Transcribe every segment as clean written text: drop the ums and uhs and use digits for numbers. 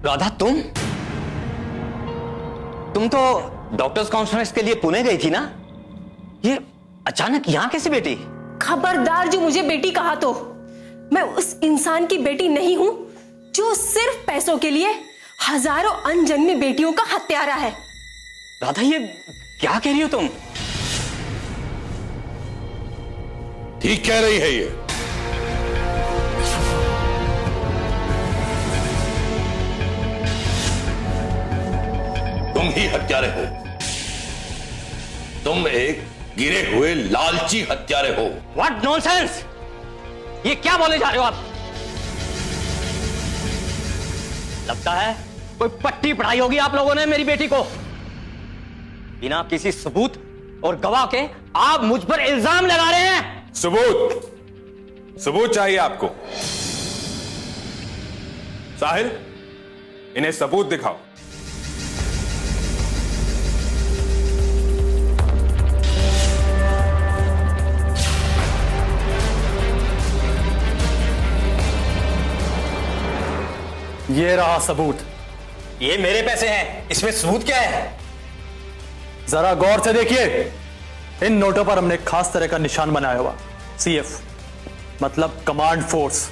राधा, तुम तो doctors conference के लिए पुणे गई थी ना? ये अचानक यहां कैसे बेटी? खबरदार, जो मुझे बेटी कहा तो मैं उस इंसान की बेटी नहीं हूं जो सिर्फ पैसों के लिए हजारों अनजन्मी बेटियों का हत्यारा है। राधा, ये क्या कह रही हो तुम? ठीक कह रही है ये। तुम ही हत्यारे हो। तुम एक गिरे हुए लालची हत्यारे हो। What nonsense! ये क्या बोले जा रहे हो आप? लगता है कोई पट्टी पढ़ाई होगी आप लोगों ने मेरी बेटी को। बिना किसी सबूत और गवाह के आप मुझ पर इल्जाम लगा रहे हैं। सबूत चाहिए आपको? साहिल, इन्हें सबूत दिखाओ। ये रहा सबूत। ये मेरे पैसे हैं, इसमें सबूत क्या है? जरा गौर से देखिए, इन नोटों पर हमने एक खास तरह का निशान बनाया हुआ, CF मतलब कमांड फोर्स।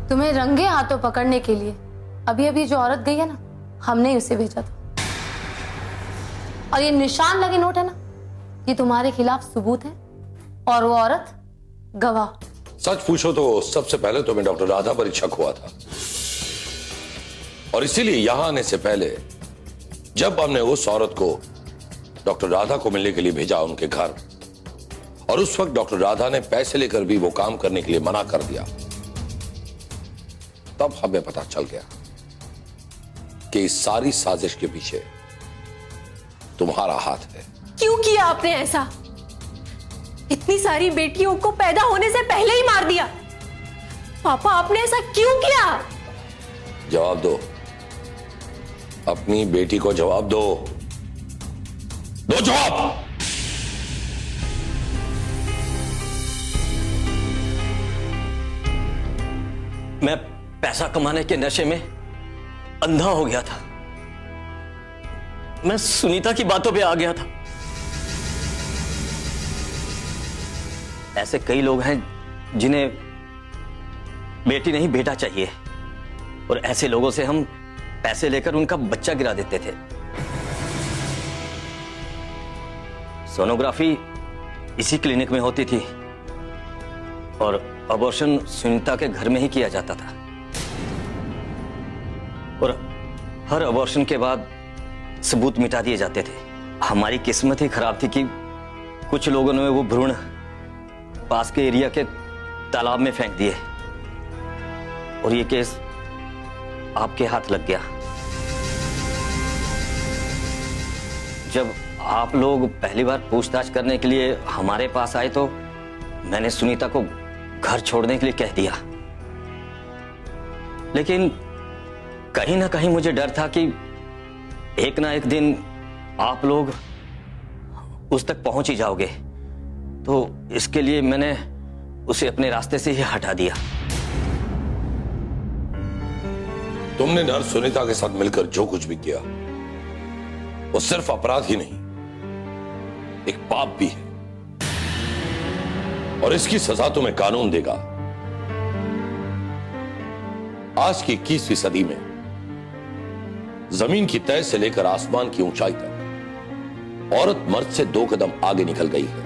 तुम्हें रंगे हाथों पकड़ने के लिए अभी अभी जो औरत गई है ना, हमने ही उसे भेजा था। और ये निशान लगे नोट है ना, ये तुम्हारे खिलाफ सबूत है और वो औरत गवाह। सच पूछो तो सबसे पहले तो मैं डॉक्टर राधा पर ही शक हुआ था, और इसीलिए यहां आने से पहले जब हमने उस औरत को डॉक्टर राधा को मिलने के लिए भेजा उनके घर, और उस वक्त डॉक्टर राधा ने पैसे लेकर भी वो काम करने के लिए मना कर दिया, तब हमें पता चल गया कि इस सारी साजिश के पीछे तुम्हारा हाथ है। क्यों किया आपने ऐसा? इतनी सारी बेटियों को पैदा होने से पहले ही मार दिया। पापा, आपने ऐसा क्यों किया? जवाब दो, अपनी बेटी को जवाब दो। दो जवाब। मैं पैसा कमाने के नशे में अंधा हो गया था। मैं सुनीता की बातों पे आ गया था। ऐसे कई लोग हैं जिन्हें बेटी नहीं बेटा चाहिए, और ऐसे लोगों से हम पैसे लेकर उनका बच्चा गिरा देते थे। सोनोग्राफी इसी क्लिनिक में होती थी और अबॉर्शन सुनीता के घर में ही किया जाता था। और हर अबॉर्शन के बाद सबूत मिटा दिए जाते थे। हमारी किस्मत ही खराब थी कि कुछ लोगों ने वो भ्रूण पास के एरिया के तालाब में फेंक दिए, और ये केस आपके हाथ लग गया। जब आप लोग पहली बार पूछताछ करने के लिए हमारे पास आए तो मैंने सुनीता को घर छोड़ने के लिए कह दिया, लेकिन कहीं ना कहीं मुझे डर था कि एक ना एक दिन आप लोग उस तक पहुंच ही जाओगे, तो इसके लिए मैंने उसे अपने रास्ते से ही हटा दिया। तुमने नर्स सुनीता के साथ मिलकर जो कुछ भी किया वो सिर्फ अपराध ही नहीं, एक पाप भी है, और इसकी सजा तुम्हें कानून देगा। आज की 21वीं सदी में जमीन की तह से लेकर आसमान की ऊंचाई तक औरत मर्द से 2 कदम आगे निकल गई है,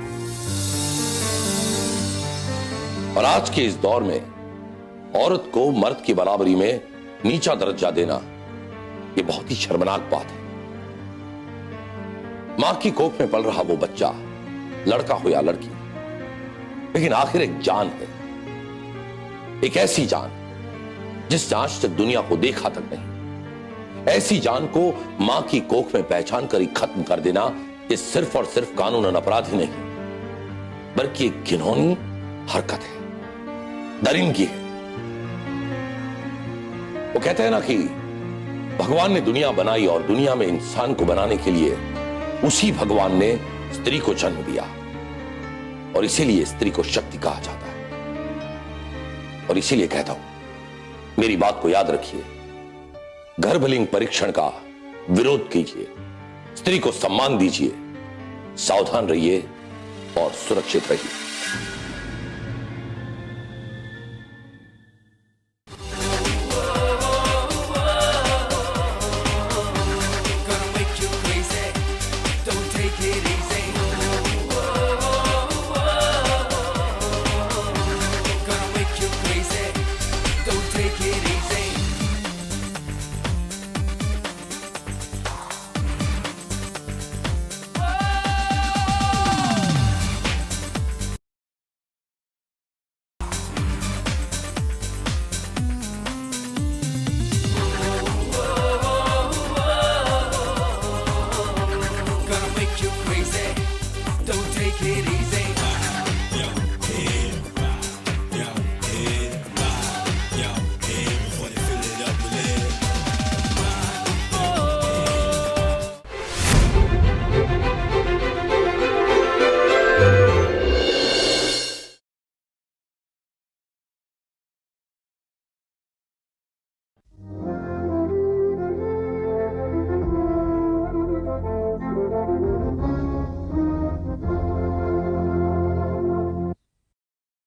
और आज के इस दौर में औरत को मर्द की बराबरी में नीचा दर्जा देना यह बहुत ही शर्मनाक बात है। मां की कोख में पल रहा वो बच्चा, लड़का हो या लड़की, लेकिन आखिर एक जान है, एक ऐसी जान जिसने आज तक दुनिया को देखा तक नहीं। ऐसी जान को मां की कोख में पहचान कर ही खत्म कर देना ये सिर्फ और सिर्फ कानूनन अपराध ही नहीं, बल्कि एक घिनौनी हरकत है, दरिंदगी है। वो कहते हैं ना कि भगवान ने दुनिया बनाई और दुनिया में इंसान को बनाने के लिए उसी भगवान ने स्त्री को जन्म दिया और इसीलिए स्त्री को शक्ति कहा जाता है। और इसीलिए कहता हूं, मेरी बात को याद रखिए, गर्भलिंग परीक्षण का विरोध कीजिए, स्त्री को सम्मान दीजिए, सावधान रहिए और सुरक्षित रहिए।